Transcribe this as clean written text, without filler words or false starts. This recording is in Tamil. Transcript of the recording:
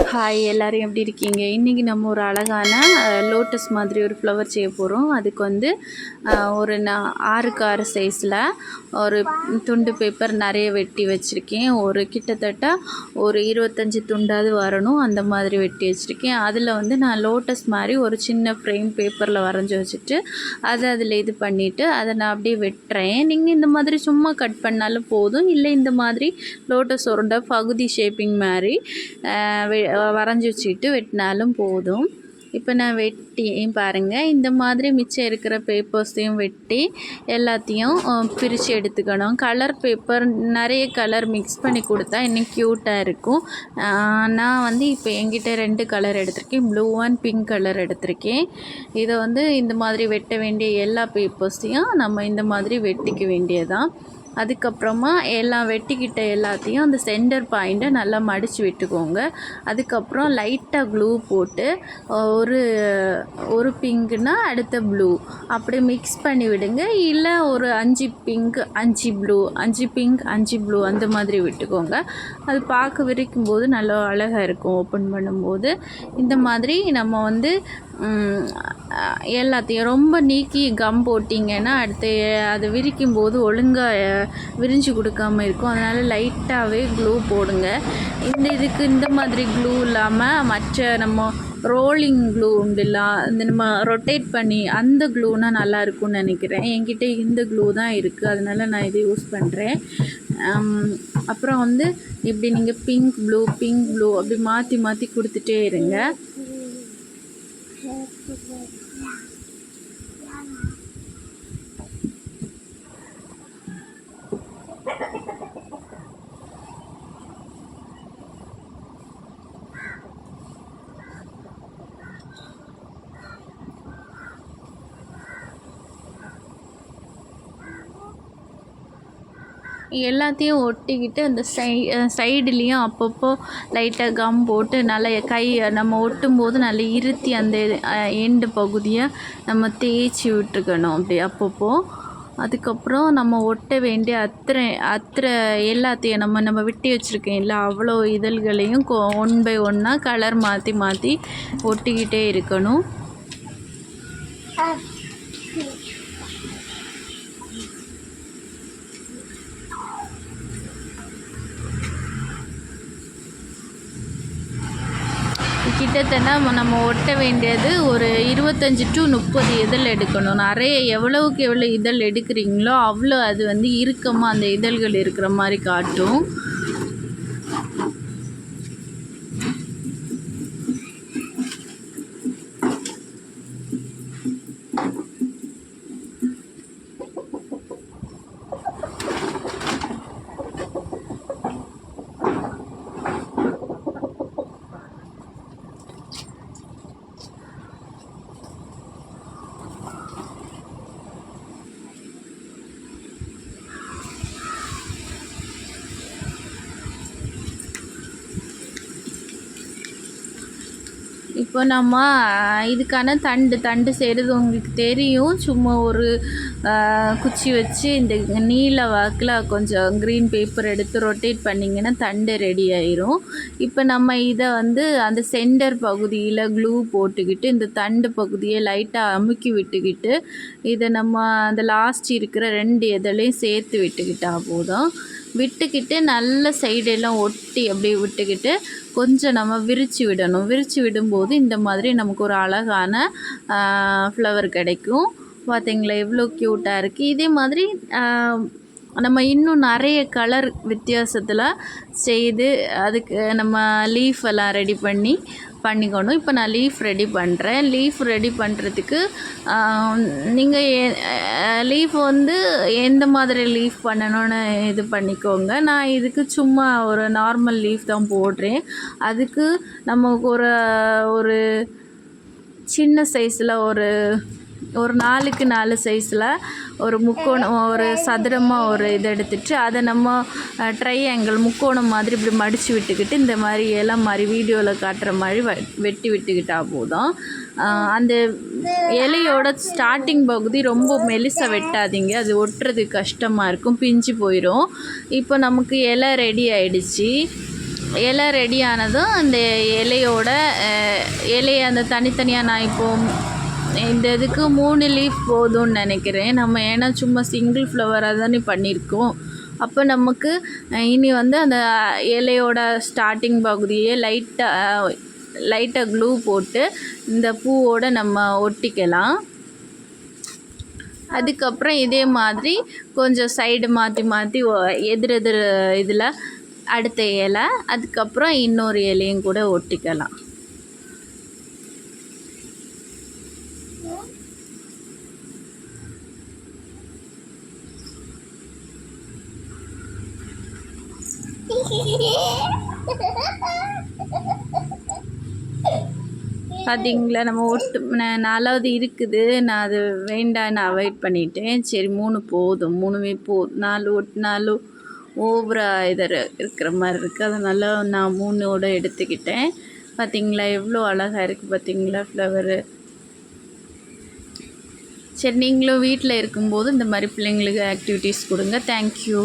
ஹாய் எல்லோரும் எப்படி இருக்கீங்க? இன்றைக்கி நம்ம ஒரு அழகான லோட்டஸ் மாதிரி ஒரு ஃப்ளவர் செய்ய போகிறோம். அதுக்கு வந்து ஒரு 6க்கு 6 சைஸில் ஒரு துண்டு பேப்பர் நிறைய வெட்டி வச்சுருக்கேன். கிட்டத்தட்ட ஒரு 25 துண்டாவது வரணும், அந்த மாதிரி வெட்டி வச்சுருக்கேன். அதில் வந்து நான் லோட்டஸ் மாதிரி ஒரு சின்ன ஃப்ரேம் பேப்பரில் வரைஞ்சி வச்சுட்டு அதை அதில் இது பண்ணிவிட்டு அதை நான் அப்படியே வெட்டுறேன். நீங்கள் இந்த மாதிரி சும்மா கட் பண்ணாலும் போதும், இல்லை இந்த மாதிரி லோட்டஸ் உருண்டை பகுதி ஷேப்பிங் மாதிரி வரைஞ்சி வச்சுக்கிட்டு வெட்டினாலும் போதும். இப்போ நான் வெட்டி பாருங்கள், இந்த மாதிரி மிச்சம் இருக்கிற பேப்பர்ஸையும் வெட்டி எல்லாத்தையும் பிரித்து எடுத்துக்கணும். கலர் பேப்பர் நிறைய கலர் மிக்ஸ் பண்ணி கொடுத்தா இன்னும் க்யூட்டாக இருக்கும். நான் வந்து இப்போ என்கிட்ட 2 கலர் எடுத்திருக்கேன், ப்ளூ அண்ட் பிங்க் கலர் எடுத்திருக்கேன். இதை வந்து இந்த மாதிரி வெட்ட வேண்டிய எல்லா பேப்பர்ஸையும் நம்ம இந்த மாதிரி வெட்டிக்க வேண்டியதான். அதுக்கப்புறமா எல்லாம் வெட்டிக்கிட்ட எல்லாத்தையும் அந்த சென்டர் பாயிண்ட்டை நல்லா மடித்து விட்டுக்கோங்க. அதுக்கப்புறம் லைட்டாக க்ளூ போட்டு ஒரு பிங்க்னா அடுத்த ப்ளூ அப்படி மிக்ஸ் பண்ணி விடுங்க. இல்லை ஒரு 5 பிங்க் 5 ப்ளூ 5 பிங்க் 5 ப்ளூ அந்த மாதிரி விட்டுக்கோங்க. அது பார்க்க விரிக்கும் போது நல்லா அழகாக இருக்கும். ஓப்பன் பண்ணும்போது இந்த மாதிரி நம்ம வந்து எல்லாத்தையும் ரொம்ப நீக்கி கம் போட்டிங்கன்னா அடுத்து அது விரிக்கும் போது ஒழுங்காக விரிஞ்சு கொடுக்காமல் இருக்கும். அதனால் லைட்டாகவே க்ளூ போடுங்க. இதுக்கு இந்த மாதிரி க்ளூ இல்லாமல் மற்ற நம்ம ரோலிங் க்ளூ உண்டுல்ல, இந்த நம்ம ரொட்டேட் பண்ணி அந்த க்ளூனா நல்லா இருக்கும்னு நினைக்கிறேன். என்கிட்ட இந்த க்ளூ தான் இருக்குது, அதனால் நான் இதை யூஸ் பண்ணுறேன். அப்புறம் வந்து இப்படி நீங்கள் பிங்க் ப்ளூ அப்படி மாற்றி மாற்றி கொடுத்துட்டே இருங்க. எல்லாத்தையும் ஒட்டிக்கிட்டு அந்த சைடுலேயும் அப்பப்போ லைட்டாக கம் போட்டு நல்லா நம்ம ஒட்டும் போது நல்லா இருத்தி அந்த எண்டு பகுதியை நம்ம தேய்ச்சி விட்டுருக்கணும் அப்படி அப்பப்போ. அதுக்கப்புறம் நம்ம ஒட்ட வேண்டிய அத்தனை எல்லாத்தையும் நம்ம விட்டு வச்சுருக்கேன் இல்லை அவ்வளோ இதழ்களையும் 1 by 1 கலர் மாற்றி மாற்றி ஒட்டிக்கிட்டே இருக்கணும். கிட்டத்தட்ட நம்ம ஒட்ட வேண்டியது ஒரு 25 to 30 இதழ் எடுக்கணும். நிறைய எவ்வளோ இதழ் எடுக்கிறீங்களோ அவ்வளோ அது வந்து இறுக்கமாக அந்த இதழ்கள் இருக்கிற மாதிரி காட்டும். இப்போ நம்ம இதுக்கான தண்டு செய்கிறது உங்களுக்கு தெரியும். சும்மா ஒரு குச்சி வச்சு இந்த நீல வாக்கில் கொஞ்சம் க்ரீன் பேப்பர் எடுத்து ரொட்டேட் பண்ணிங்கன்னா தண்டு ரெடி ஆயிரும். இப்போ நம்ம இதை வந்து அந்த சென்டர் பகுதியில் க்ளூ போட்டுக்கிட்டு இந்த தண்டு பகுதியை லைட்டாக அமுக்கி விட்டுக்கிட்டு இதை நம்ம அந்த லாஸ்ட் இருக்கிற 2 இதழையும் சேர்த்து விட்டுக்கிட்டால் போதும். விட்டுக்கிட்டு நல்ல சைடெல்லாம் ஒட்டி அப்படியே விட்டுக்கிட்டு கொஞ்சம் நம்ம விரித்து விடணும். விரித்து விடும்போது இந்த மாதிரி நமக்கு ஒரு அழகான ஃப்ளவர் கிடைக்கும். பார்த்திங்களா எவ்வளோ க்யூட்டாக இருக்குது. இதே மாதிரி நம்ம இன்னும் நிறைய கலர் வித்தியாசத்தில் செய்து அதுக்கு நம்ம லீஃப் எல்லாம் ரெடி பண்ணிக்கணும். இப்போ நான் லீஃப் ரெடி பண்ணுறேன். லீஃப் ரெடி பண்ணுறதுக்கு நீங்கள் லீஃப் வந்து எந்த மாதிரி லீஃப் பண்ணணும்னு இது பண்ணிக்கோங்க. நான் இதுக்கு சும்மா ஒரு நார்மல் லீஃப் தான் போடுறேன். அதுக்கு நமக்கு ஒரு சின்ன சைஸில் ஒரு 4க்கு 4 சைஸில் ஒரு முக்கோணம் ஒரு சதுரமாக ஒரு இதை எடுத்துகிட்டு அதை நம்ம ட்ரையாங்கிள் முக்கோணம் மாதிரி இப்படி மடித்து விட்டுக்கிட்டு இந்த மாதிரி இலை மாதிரி வீடியோவில் காட்டுற மாதிரி வெட்டி விட்டுக்கிட்டால் போதும். அந்த இலையோட ஸ்டார்டிங் பகுதி ரொம்ப மெலிசாக வெட்டாதீங்க, அது ஒட்டுறதுக்கு கஷ்டமாக இருக்கும், பிஞ்சு போயிடும். இப்போ நமக்கு இலை ரெடி ஆகிடுச்சி. இலை ரெடி ஆனதும் அந்த இலையோட இலையை அந்த தனித்தனியாக நான் இப்போது இந்த இதுக்கு 3 லீஃப் போதும்னு நினைக்கிறேன். நம்ம ஏன்னா சும்மா சிங்கிள் ஃப்ளவராக தானே பண்ணியிருக்கோம். அப்போ நமக்கு இனி வந்து அந்த இலையோட ஸ்டார்டிங் பகுதியே லைட்டாக க்ளூ போட்டு இந்த பூவோடு நம்ம ஒட்டிக்கலாம். அதுக்கப்புறம் இதே மாதிரி கொஞ்சம் சைடு மாற்றி எதிர் இதில் அடுத்த இலை, அதுக்கப்புறம் இன்னொரு இலையும் கூட ஒட்டிக்கலாம். பார்த்தீங்களா, நம்ம 4வது இருக்குது. நான் அது வேண்டான்னு அவாய்ட் பண்ணிட்டேன். சரி 3 போதும், 3மே போதும். 4 ஒட்டினாலும் ஓவராக இருக்கிற மாதிரி இருக்குது. அதனால் நான் 3ஓட எடுத்துக்கிட்டேன். பார்த்தீங்களா எவ்வளோ அழகாக இருக்குது பார்த்தீங்களா ஃப்ளவரு. சரி, நீங்களும் வீட்டில் இருக்கும்போது இந்த மாதிரி பிள்ளைங்களுக்கு ஆக்டிவிட்டீஸ் கொடுங்க. தேங்க்யூ.